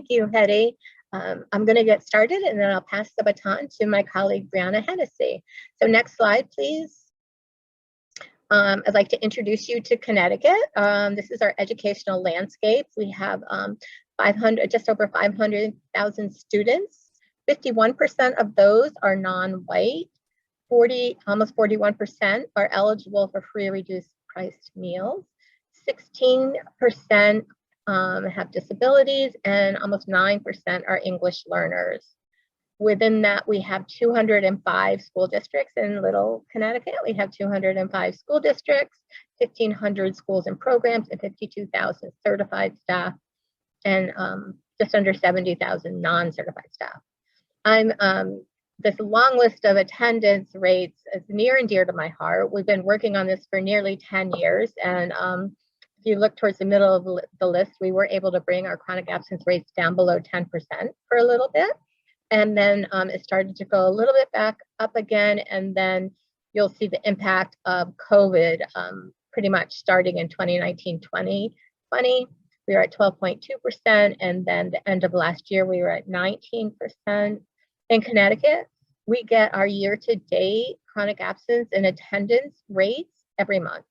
Thank you, Hetty. I'm going to get started and then I'll pass the baton to my colleague, Brianna Hennessy. So next slide, please. I'd like to introduce you to Connecticut. This is our educational landscape. We have just over 500,000 students. 51% of those are non-white. Almost 41% are eligible for free or reduced priced meals. 16% have disabilities, and almost 9% are English learners. Within that, we have 205 school districts in Little Connecticut. We have 205 school districts, 1,500 schools and programs, and 52,000 certified staff, and just under 70,000 non-certified staff. This long list of attendance rates is near and dear to my heart. We've been working on this for nearly 10 years, and if you look towards the middle of the list, we were able to bring our chronic absence rates down below 10% for a little bit. And then it started to go a little bit back up again. And then you'll see the impact of COVID pretty much starting in 2019-2020. We were at 12.2%. And then the end of last year, we were at 19%. In Connecticut, we get our year-to-date chronic absence and attendance rates every month.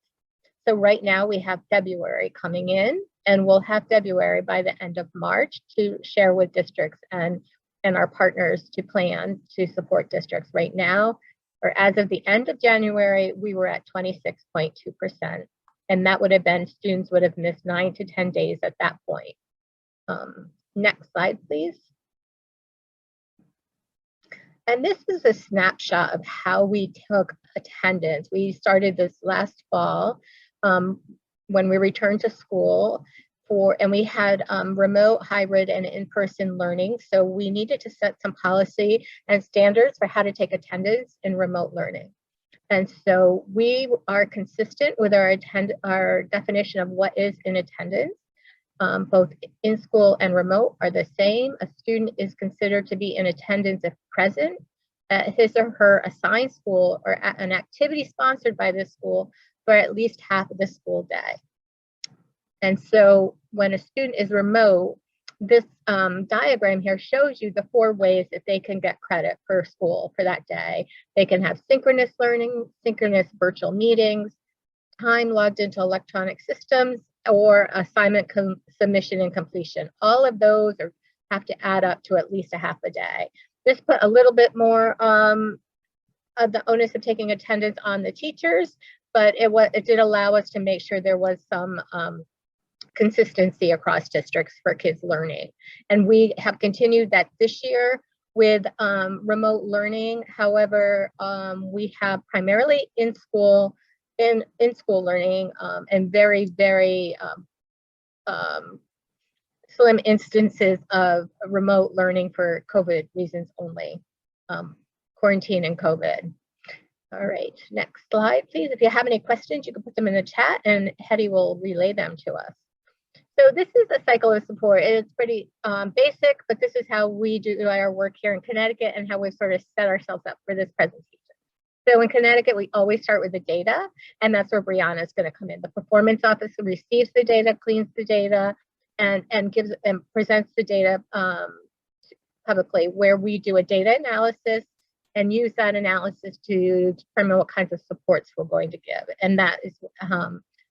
So right now we have February coming in, and we'll have February by the end of March to share with districts and our partners to plan to support districts. Right now, or as of the end of January, we were at 26.2%. And that would have been, students would have missed 9 to 10 days at that point. Next slide, please. And this is a snapshot of how we took attendance. We started this last fall when we returned to school and we had remote, hybrid, and in-person learning. So we needed to set some policy and standards for how to take attendance in remote learning. And so we are consistent with our definition of what is in attendance. Both in school and remote are the same. A student is considered to be in attendance if present at his or her assigned school or at an activity sponsored by this school for at least half of the school day. And so when a student is remote, this diagram here shows you the 4 ways that they can get credit for school for that day. They can have synchronous learning, synchronous virtual meetings, time logged into electronic systems, or assignment submission and completion. All of those have to add up to at least a half a day. This put a little bit more of the onus of taking attendance on the teachers, but it did allow us to make sure there was some consistency across districts for kids learning. And we have continued that this year with remote learning. However, we have primarily in-school learning and very, very slim instances of remote learning for COVID reasons only, quarantine and COVID. All right, next slide, please. If you have any questions, you can put them in the chat and Hetty will relay them to us. So this is a cycle of support. It's pretty basic, but this is how we do our work here in Connecticut and how we've sort of set ourselves up for this presentation. So in Connecticut, we always start with the data, and that's where Brianna is going to come in. The performance officer receives the data, cleans the data, and presents the data publicly, where we do a data analysis and use that analysis to determine what kinds of supports we're going to give. And that is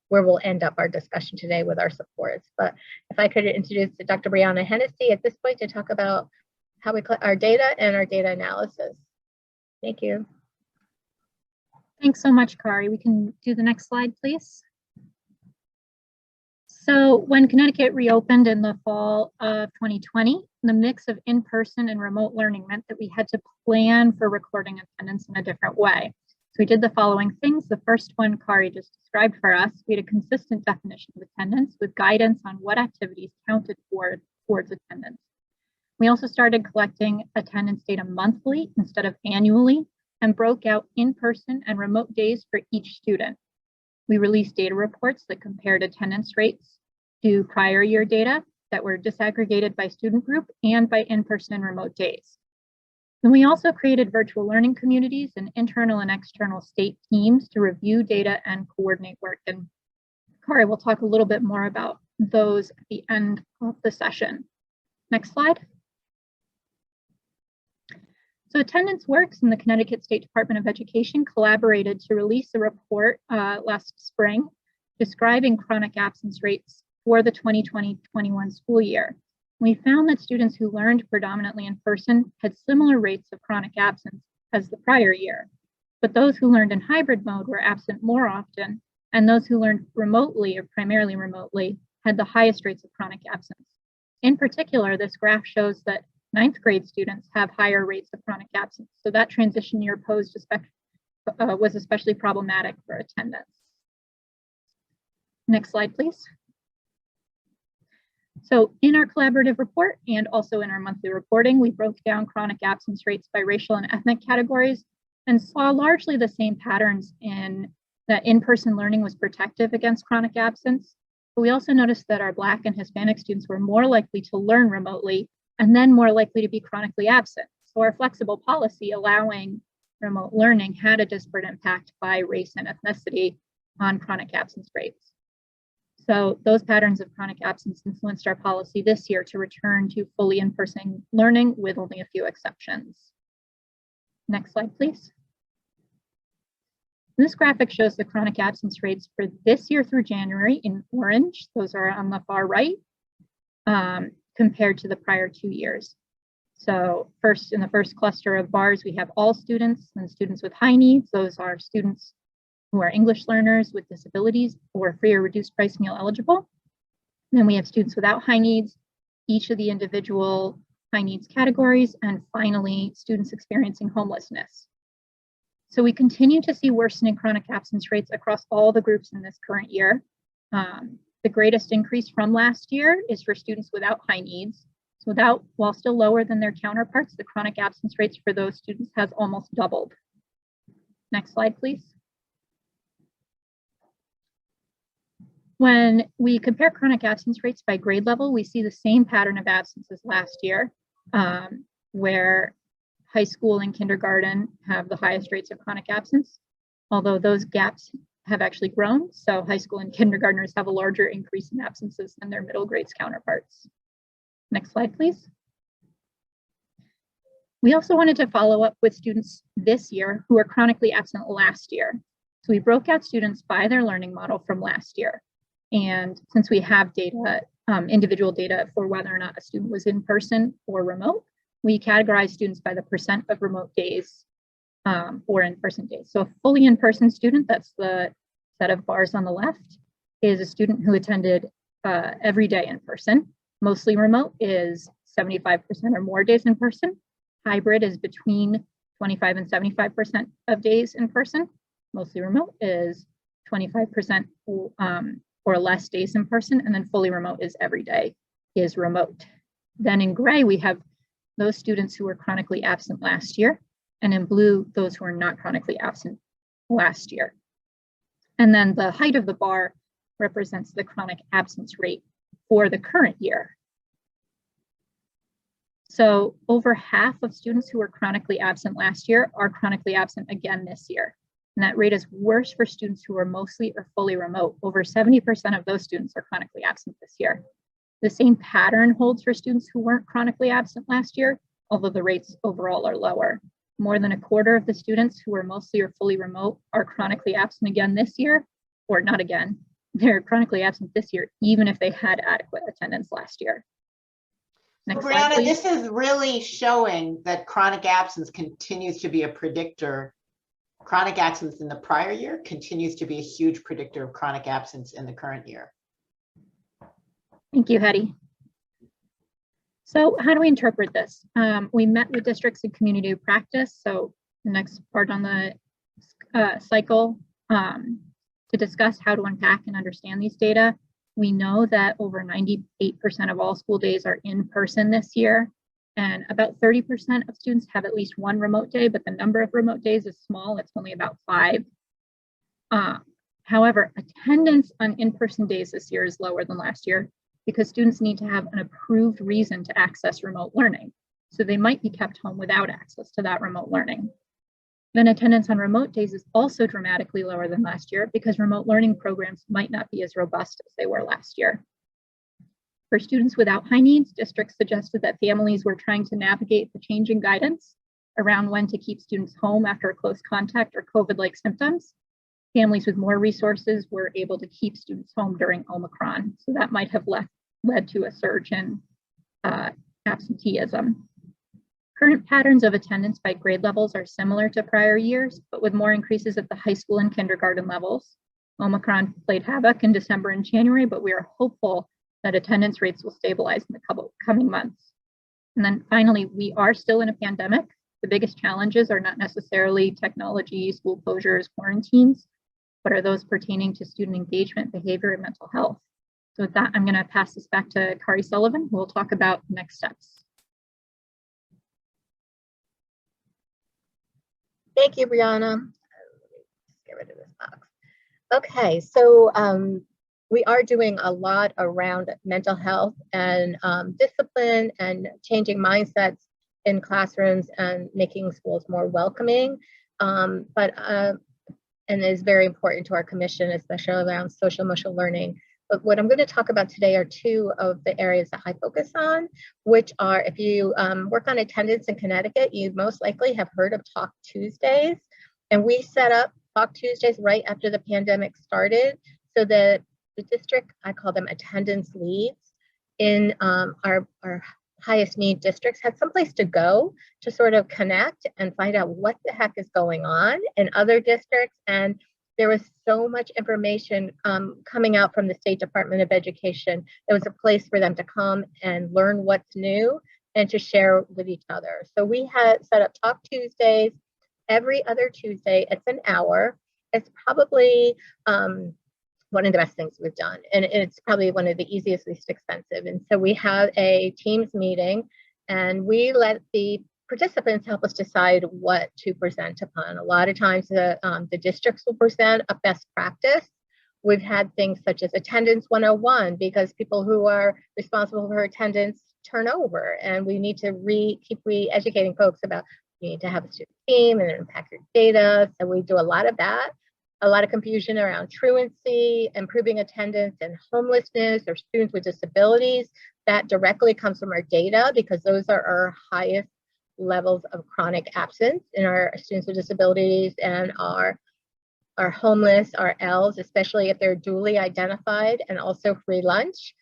where we'll end up our discussion today with our supports. But if I could introduce Dr. Brianna Hennessy at this point to talk about how we collect our data and our data analysis. Thank you. Thanks so much, Kari. We can do the next slide, please. So when Connecticut reopened in the fall of 2020, the mix of in-person and remote learning meant that we had to plan for recording attendance in a different way. So we did the following things. The first one Kari just described for us. We had a consistent definition of attendance with guidance on what activities counted towards attendance. We also started collecting attendance data monthly instead of annually and broke out in-person and remote days for each student. We released data reports that compared attendance rates to prior year data that were disaggregated by student group and by in-person and remote days. And we also created virtual learning communities and internal and external state teams to review data and coordinate work. And Kari will talk a little bit more about those at the end of the session. Next slide. So Attendance Works and the Connecticut State Department of Education collaborated to release a report last spring describing chronic absence rates for the 2020-21 school year. We found that students who learned predominantly in person had similar rates of chronic absence as the prior year, but those who learned in hybrid mode were absent more often, and those who learned remotely or primarily remotely had the highest rates of chronic absence. In particular, this graph shows that 9th grade students have higher rates of chronic absence, so that transition year posed was especially problematic for attendance. Next slide, please. So in our collaborative report and also in our monthly reporting, we broke down chronic absence rates by racial and ethnic categories and saw largely the same patterns in that in-person learning was protective against chronic absence. But we also noticed that our Black and Hispanic students were more likely to learn remotely and then more likely to be chronically absent. So our flexible policy allowing remote learning had a disparate impact by race and ethnicity on chronic absence rates. So those patterns of chronic absence influenced our policy this year to return to fully in-person learning with only a few exceptions. Next slide, please. This graphic shows the chronic absence rates for this year through January in orange. Those are on the far right, compared to the prior 2 years. So first, in the first cluster of bars, we have all students and students with high needs. Those are students who are English learners with disabilities or free or reduced price meal eligible. And then we have students without high needs, each of the individual high needs categories, and finally, students experiencing homelessness. So we continue to see worsening chronic absence rates across all the groups in this current year. The greatest increase from last year is for students without high needs. So while still lower than their counterparts, the chronic absence rates for those students has almost doubled. Next slide, please. When we compare chronic absence rates by grade level, we see the same pattern of absence as last year, where high school and kindergarten have the highest rates of chronic absence, although those gaps have actually grown. So high school and kindergartners have a larger increase in absences than their middle grades counterparts. Next slide, please. We also wanted to follow up with students this year who were chronically absent last year. So we broke out students by their learning model from last year. And since we have data, individual data for whether or not a student was in person or remote, we categorize students by the percent of remote days or in-person days. So a fully in-person student, that's the set of bars on the left, is a student who attended every day in person. Mostly remote is 75% or more days in person. Hybrid is between 25 and 75% of days in person. Mostly remote is 25% or less days in person, and then fully remote is every day is remote. Then in gray, we have those students who were chronically absent last year, and in blue, those who are not chronically absent last year. And then the height of the bar represents the chronic absence rate for the current year. So over half of students who were chronically absent last year are chronically absent again this year. And that rate is worse for students who are mostly or fully remote. Over 70% of those students are chronically absent this year. The same pattern holds for students who weren't chronically absent last year, although the rates overall are lower. More than a quarter of the students who are mostly or fully remote are chronically absent again this year, or not again. They're chronically absent this year, even if they had adequate attendance last year. Next slide, Brianna, this is really showing that chronic absence continues to be a predictor. Chronic absence in the prior year continues to be a huge predictor of chronic absence in the current year. Thank you, Hetty. So how do we interpret this? We met with districts and community practice, so the next part on the cycle, to discuss how to unpack and understand these data. We know that over 98% of all school days are in person this year, and about 30% of students have at least one remote day, but the number of remote days is small. It's only about 5. However, attendance on in-person days this year is lower than last year because students need to have an approved reason to access remote learning. So they might be kept home without access to that remote learning. Then attendance on remote days is also dramatically lower than last year because remote learning programs might not be as robust as they were last year. For students without high needs, districts suggested that families were trying to navigate the changing guidance around when to keep students home after a close contact or COVID-like symptoms. Families with more resources were able to keep students home during Omicron. So that might have led to a surge in absenteeism. Current patterns of attendance by grade levels are similar to prior years, but with more increases at the high school and kindergarten levels. Omicron played havoc in December and January, but we are hopeful that attendance rates will stabilize in the coming months. And then finally, we are still in a pandemic. The biggest challenges are not necessarily technology, school closures, quarantines, but are those pertaining to student engagement, behavior, and mental health. So with that, I'm going to pass this back to Kari Sullivan, who will talk about next steps. Thank you, Brianna. Let's get rid of this box. Okay, so we are doing a lot around mental health and discipline and changing mindsets in classrooms and making schools more welcoming. And is very important to our commission, especially around social emotional learning. But what I'm going to talk about today are two of the areas that I focus on, which are, if you work on attendance in Connecticut, you most likely have heard of Talk Tuesdays. And we set up Talk Tuesdays right after the pandemic started so that the district, I call them attendance leads, in our highest need districts had someplace to go to sort of connect and find out what the heck is going on in other districts. And there was so much information coming out from the State Department of Education. There was a place for them to come and learn what's new and to share with each other. So we had set up Talk Tuesdays every other Tuesday. It's an hour. It's probably one of the best things we've done. And it's probably one of the easiest, least expensive. And so we have a Teams meeting and we let the participants help us decide what to present upon. A lot of times the districts will present a best practice. We've had things such as attendance 101 because people who are responsible for attendance turn over, and we need to keep re-educating folks about you need to have a student team and unpack your data. So we do a lot of that. A lot of confusion around truancy, improving attendance, and homelessness or students with disabilities. That directly comes from our data because those are our highest levels of chronic absence in our students with disabilities and our homeless, our Ls, especially if they're duly identified, and also free lunch.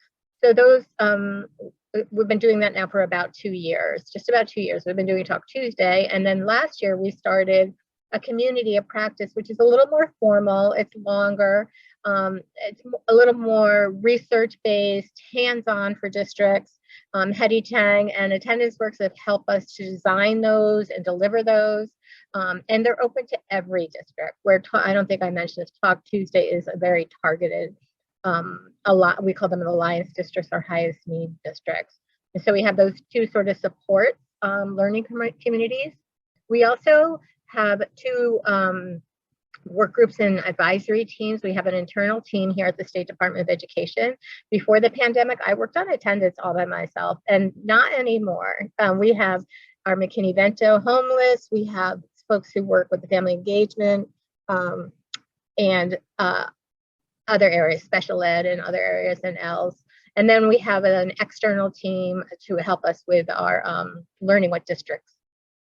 So those, we've been doing that now for about 2 years, just about 2 years. We've been doing Talk Tuesday. And then last year we started a community of practice, which is a little more formal, it's longer, it's a little more research-based, hands-on for districts. Hetty Chang and Attendance Works have helped us to design those and deliver those. And they're open to every district. I don't think I mentioned this, Talk Tuesday is a very targeted, we call them Alliance districts or highest need districts. And so we have those two sort of support learning communities. We also have two work groups and advisory teams. We have an internal team here at the State Department of Education. Before the pandemic, I worked on attendance all by myself, and not anymore. We have our McKinney-Vento homeless. We have folks who work with the family engagement and other areas, special ed and other areas and Ls. And then we have an external team to help us with our learning what districts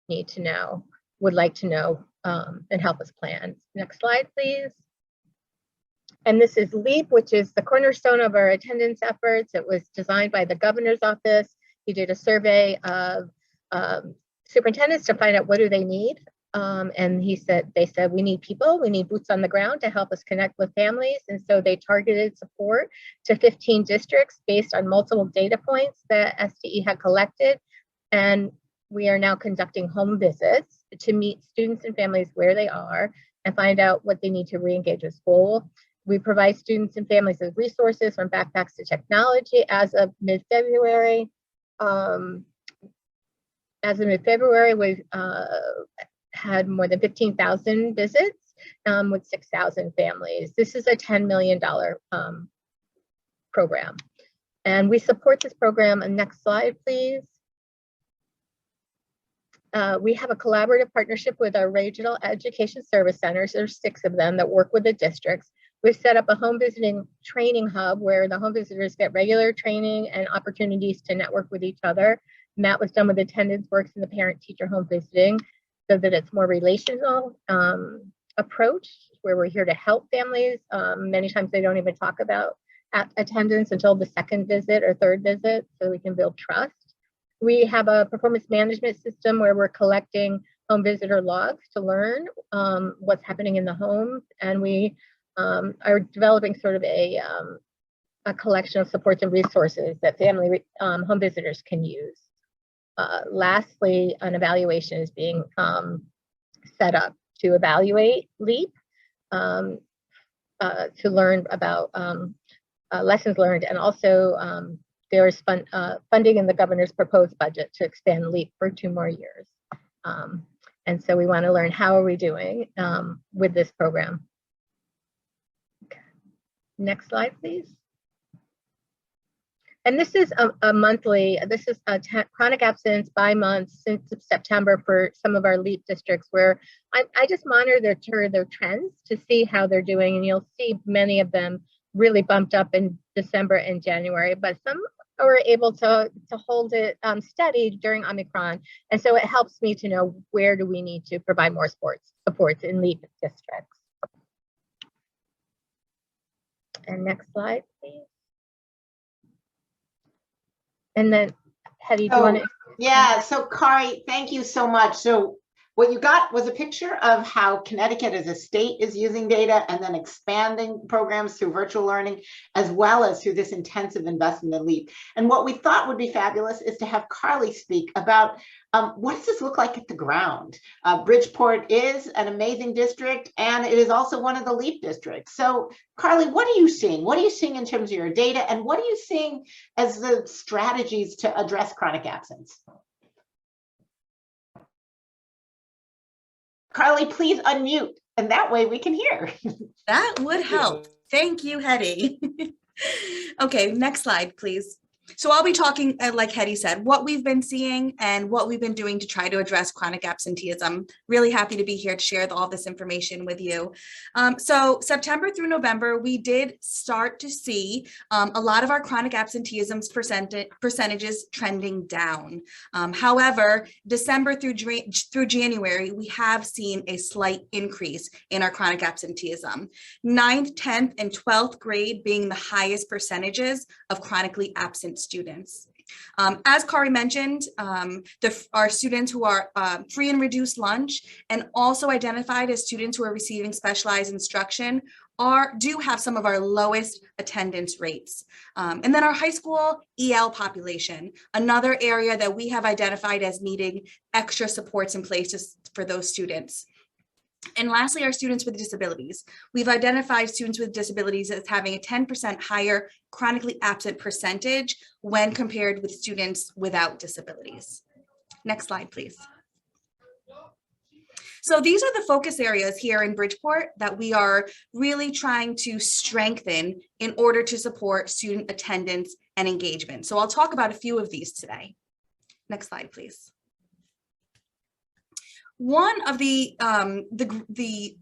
need to know, would like to know, and help us plan. Next slide, please. And this is LEAP, which is the cornerstone of our attendance efforts. It was designed by the governor's office. He did a survey of superintendents to find out what do they need. And they said, we need people, we need boots on the ground to help us connect with families. And so they targeted support to 15 districts based on multiple data points that SDE had collected. And we are now conducting home visits to meet students and families where they are and find out what they need to re-engage with school. We provide students and families with resources from backpacks to technology. As of mid-February, we've had more than 15,000 visits with 6,000 families. This is a $10 million program. And we support this program. And next slide, please. We have a collaborative partnership with our regional education service centers. There's 6 of them that work with the districts. We've set up a home visiting training hub where the home visitors get regular training and opportunities to network with each other. And that was done with attendance works in the parent-teacher home visiting, so that it's more relational approach where we're here to help families. Many times they don't even talk about attendance until the second visit or third visit, so we can build trust. We have a performance management system where we're collecting home visitor logs to learn what's happening in the home, and we are developing sort of a collection of supports and resources that family home visitors can use. Lastly, an evaluation is being set up to evaluate LEAP, to learn about lessons learned, and also there is funding in the governor's proposed budget to expand LEAP for 2 more years. And so we want to learn how are we doing with this program. Okay. Next slide, please. And this is a monthly, this is a chronic absence by month since September for some of our LEAP districts, where I just monitor their trends to see how they're doing. And you'll see many of them really bumped up in December and January, but some were able to hold it steady during Omicron. And so it helps me to know where do we need to provide more supports in LEAP districts. And next slide, please. And then, Hetty, do you want to? Yeah, so Kari, thank you so much. So what you got was a picture of how Connecticut as a state is using data and then expanding programs through virtual learning, as well as through this intensive investment in LEAP. And what we thought would be fabulous is to have Carly speak about what does this look like at the ground? Bridgeport is an amazing district, and it is also one of the LEAP districts. So Carly, what are you seeing? What are you seeing in terms of your data? And what are you seeing as the strategies to address chronic absence? Carly, please unmute, and that way we can hear. That would help. Thank you, Hetty. Okay, next slide, please. So I'll be talking, like Hetty said, what we've been seeing and what we've been doing to try to address chronic absenteeism. Really happy to be here to share all this information with you. So September through November, we did start to see a lot of our chronic absenteeism percentages trending down. However, December through January, we have seen a slight increase in our chronic absenteeism. 9th, 10th, and 12th grade being the highest percentages of chronically absent students. As Kari mentioned, our students who are free and reduced lunch and also identified as students who are receiving specialized instruction do have some of our lowest attendance rates. And then our high school EL population, another area that we have identified as needing extra supports in place for those students. And lastly, our students with disabilities. We've identified students with disabilities as having a 10% higher chronically absent percentage when compared with students without disabilities. Next slide, please. So these are the focus areas here in Bridgeport that we are really trying to strengthen in order to support student attendance and engagement. So I'll talk about a few of these today. Next slide, please. One of the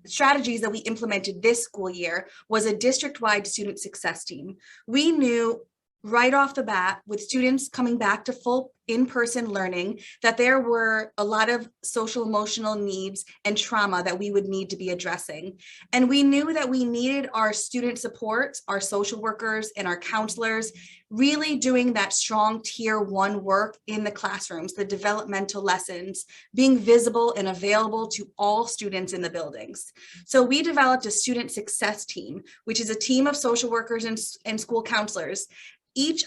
strategies that we implemented this school year was a district-wide student success team. We knew right off the bat, with students coming back to full in-person learning, that there were a lot of social emotional needs and trauma that we would need to be addressing. And we knew that we needed our student support, our social workers and our counselors really doing that strong tier 1 work in the classrooms, the developmental lessons, being visible and available to all students in the buildings. So we developed a student success team, which is a team of social workers and school counselors, each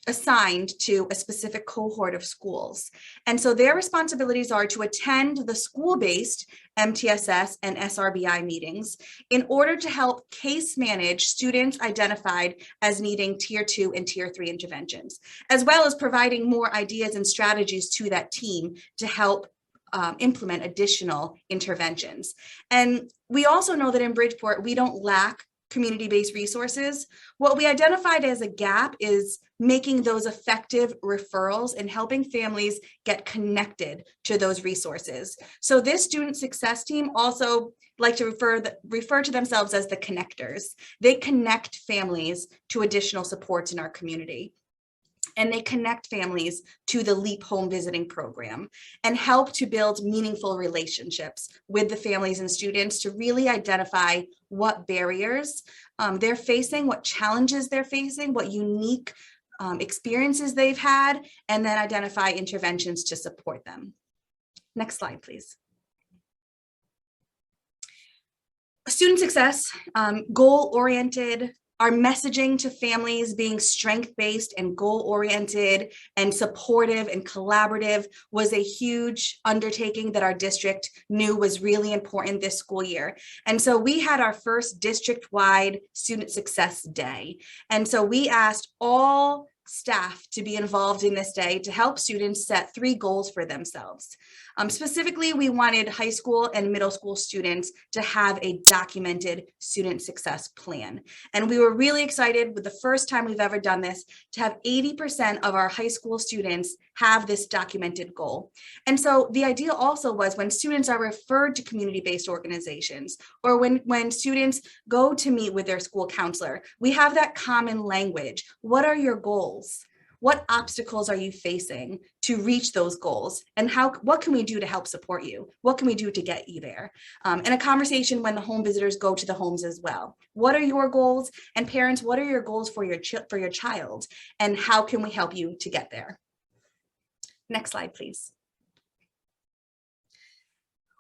assigned to a specific cohort of schools. And so their responsibilities are to attend the school-based MTSS and SRBI meetings in order to help case manage students identified as needing tier 2 and tier 3 interventions, as well as providing more ideas and strategies to that team to help implement additional interventions. And we also know that in Bridgeport, we don't lack community-based resources. What we identified as a gap is making those effective referrals and helping families get connected to those resources. So this student success team also like to refer to themselves as the connectors. They connect families to additional supports in our community. And they connect families to the LEAP home visiting program and help to build meaningful relationships with the families and students to really identify what barriers they're facing, what challenges they're facing, what unique experiences they've had, and then identify interventions to support them. Next slide, please. Student success, goal-oriented, our messaging to families being strength-based and goal-oriented and supportive and collaborative was a huge undertaking that our district knew was really important this school year. And so we had our first district-wide student success day. And so we asked all staff to be involved in this day to help students set 3 goals for themselves. Specifically, we wanted high school and middle school students to have a documented student success plan. And we were really excited with the first time we've ever done this to have 80% of our high school students have this documented goal. And so the idea also was when students are referred to community-based organizations or when students go to meet with their school counselor, we have that common language. What are your goals? What obstacles are you facing to reach those goals? And what can we do to help support you? What can we do to get you there? And a conversation when the home visitors go to the homes as well. What are your goals? And parents, what are your goals for your child? And how can we help you to get there? Next slide, please.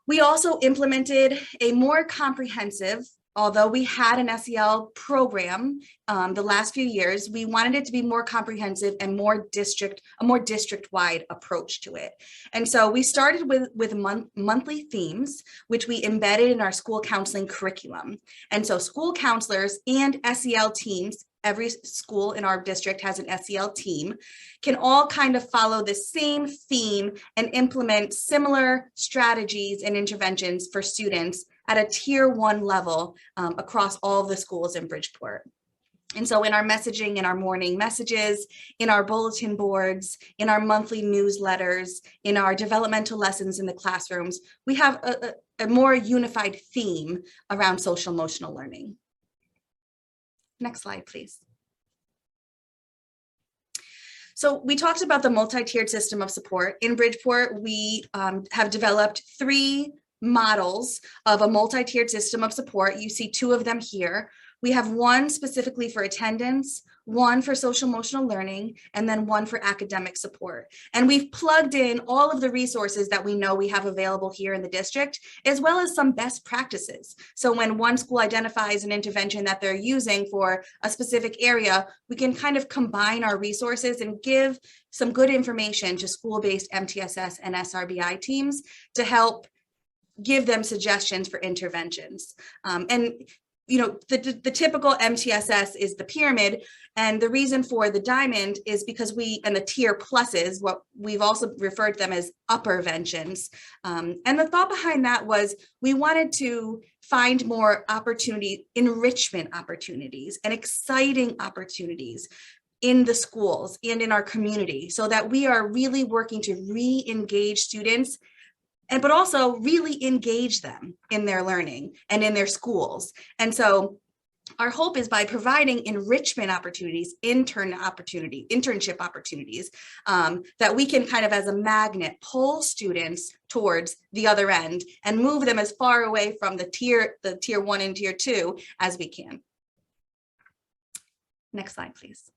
We also implemented a more comprehensive, although we had an SEL program the last few years, we wanted it to be more comprehensive and a more district-wide approach to it. And so we started with monthly themes, which we embedded in our school counseling curriculum. And so school counselors and SEL teams, every school in our district has an SEL team, can all kind of follow the same theme and implement similar strategies and interventions for students at a tier 1 level across all of the schools in Bridgeport. And so in our messaging, in our morning messages, in our bulletin boards, in our monthly newsletters, in our developmental lessons in the classrooms, we have a more unified theme around social emotional learning. Next slide, please. So we talked about the multi-tiered system of support. In Bridgeport, we have developed 3 models of a multi-tiered system of support. You see 2 of them here. We have one specifically for attendance, one for social emotional learning, and then one for academic support. And we've plugged in all of the resources that we know we have available here in the district, as well as some best practices. So when one school identifies an intervention that they're using for a specific area, we can kind of combine our resources and give some good information to school-based MTSS and SRBI teams to help give them suggestions for interventions. And you know, the typical MTSS is the pyramid, and the reason for the diamond is because and the tier pluses, what we've also referred to them as upperventions. And the thought behind that was we wanted to find more enrichment opportunities and exciting opportunities in the schools and in our community so that we are really working to re-engage students but also really engage them in their learning and in their schools. And so our hope is by providing enrichment opportunities, internship opportunities, that we can kind of as a magnet pull students towards the other end and move them as far away from the tier 1 and tier 2 as we can. Next slide, please.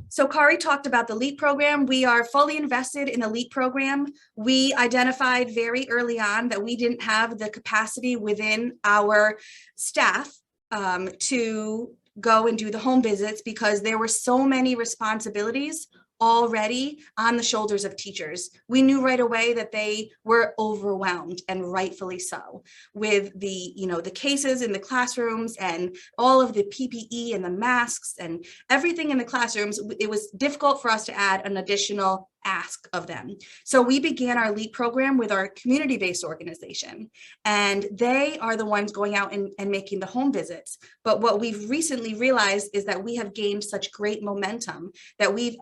So Kari talked about the LEAP program. We are fully invested in the LEAP program. We identified very early on that we didn't have the capacity within our staff to go and do the home visits because there were so many responsibilities already on the shoulders of teachers. We knew right away that they were overwhelmed, and rightfully so, with the cases in the classrooms and all of the PPE and the masks and everything in the classrooms. It was difficult for us to add an additional ask of them. So we began our LEAP program with our community-based organization, and they are the ones going out and making the home visits. But what we've recently realized is that we have gained such great momentum that we've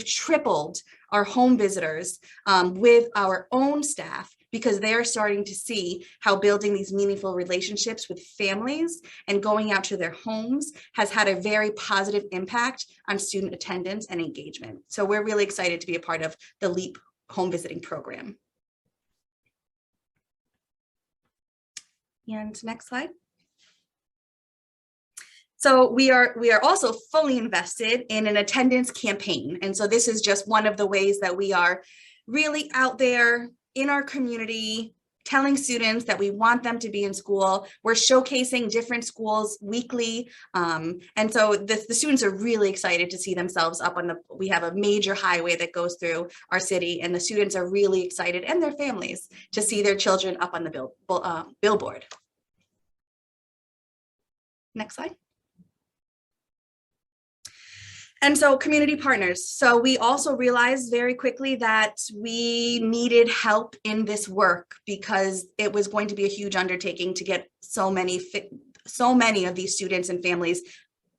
tripled our home visitors with our own staff, because they are starting to see how building these meaningful relationships with families and going out to their homes has had a very positive impact on student attendance and engagement. So we're really excited to be a part of the LEAP home visiting program. And next slide. So we are also fully invested in an attendance campaign. And so this is just one of the ways that we are really out there in our community, telling students that we want them to be in school. We're showcasing different schools weekly. And so the students are really excited to see themselves up on we have a major highway that goes through our city, and the students are really excited, and their families, to see their children up on the billboard. Next slide. And so community partners. So we also realized very quickly that we needed help in this work, because it was going to be a huge undertaking to get so many of these students and families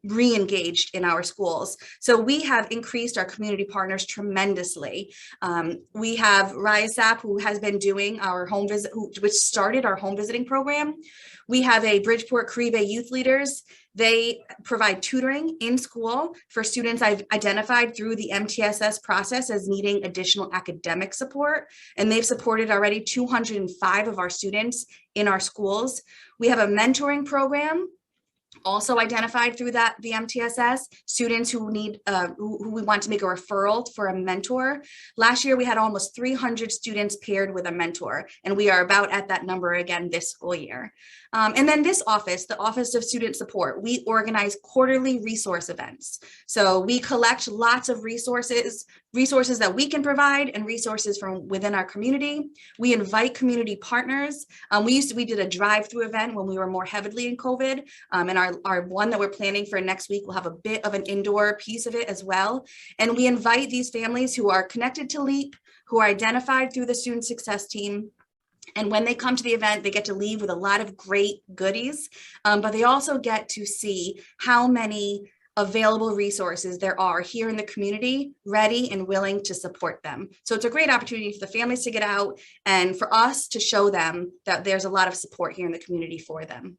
re-engaged in our schools. So we have increased our community partners tremendously. We have RISAP, who has been doing our home visit, which started our home visiting program. We have a Bridgeport Caribe Youth Leaders. They provide tutoring in school for students I've identified through the MTSS process as needing additional academic support. And they've supported already 205 of our students in our schools. We have a mentoring program, also identified through the MTSS, students who need, who we want to make a referral for a mentor. Last year, we had almost 300 students paired with a mentor, and we are about at that number again this school year. And then this office, the Office of Student Support, we organize quarterly resource events. So we collect lots of resources that we can provide and resources from within our community. We invite community partners. We did a drive-through event when we were more heavily in COVID, and our one that we're planning for next week will have a bit of an indoor piece of it as well. And we invite these families who are connected to LEAP, who are identified through the Student Success Team. And when they come to the event, they get to leave with a lot of great goodies, but they also get to see how many available resources there are here in the community, ready and willing to support them. So it's a great opportunity for the families to get out and for us to show them that there's a lot of support here in the community for them.